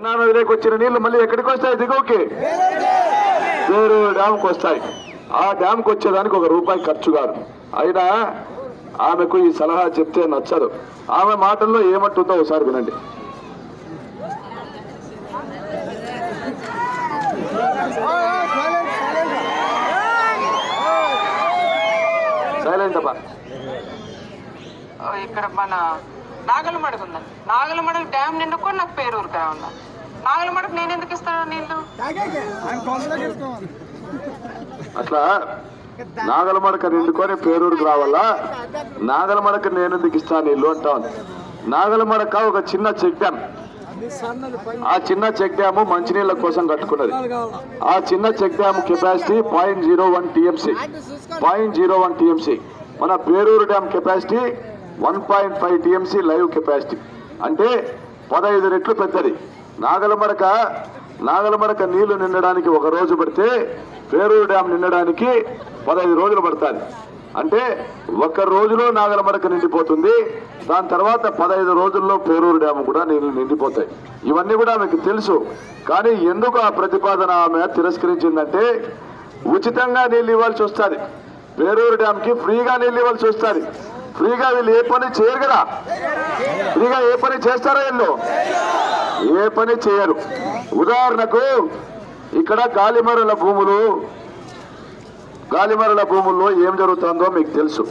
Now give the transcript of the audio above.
కృష్ణా నదిలోకి వచ్చిన నీళ్లు మళ్ళీ ఎక్కడికి వస్తాయి? దిగువకి పేరూరు డ్యాంకి వస్తాయి. ఆ డ్యాంకి వచ్చేదానికి ₹1 ఖర్చు కాదు. అయినా ఆమెకు ఈ సలహా చెప్తే నచ్చదు. ఆమె మాటల్లో ఏమంటుందో ఒకసారి వినండి. సైలెంట్ అబ్బా. ఇక్కడ మన నాగలమడకు ఉందండి. నాగలమడకు డ్యామ్ నిండుకొని నాకు పేరూరుకు రావాల. నాగలమడకు నేను ఎందుకు ఇస్తాను నీళ్ళు? అట్లా నాగలమడక నిండుకొని పేరూరుకు రావాలా? నాగలమడక నేను ఎందుకు ఇస్తాను నీళ్ళు అంటాను. నాగలమడక ఒక చిన్న చెక్ డ్యామ్. ఆ చిన్న చెక్ డ్యామ్ మంచినీళ్ళ కోసం కట్టుకున్నది. ఆ చిన్న check dam capacity 0.01 TMC. 0.01 TMC. మన Peruru dam capacity 1.5 TMC live capacity. అంటే 15 రెట్లు పెద్దది. నాగలమడక నీళ్లు నిండడానికి 1 రోజు పడితే పేరూరు డ్యామ్ నిండడానికి 15 రోజులు పడుతుంది. అంటే 1 రోజులో నాగలమడక నిండిపోతుంది. దాని తర్వాత 15 రోజుల్లో పేరూరు డ్యామ్ కూడా నీళ్లు నిండిపోతాయి. ఇవన్నీ కూడా ఆమెకు తెలుసు. కానీ ఎందుకు ఆ ప్రతిపాదన ఆమె తిరస్కరించిందంటే, ఉచితంగా నీళ్ళు ఇవ్వాల్సి వస్తుంది. పేరూరు డ్యామ్కి ఫ్రీగా నీళ్ళు ఇవ్వాల్సి వస్తుంది. ఫ్రీగా వీళ్ళు ఏ పని చేయరు కదా. ఫ్రీగా ఏ పని చేస్తారో వీళ్ళు? ఏ పని చేయరు. ఉదాహరణకు ఇక్కడ గాలిమరుల భూముల్లో ఏం జరుగుతుందో మీకు తెలుసు.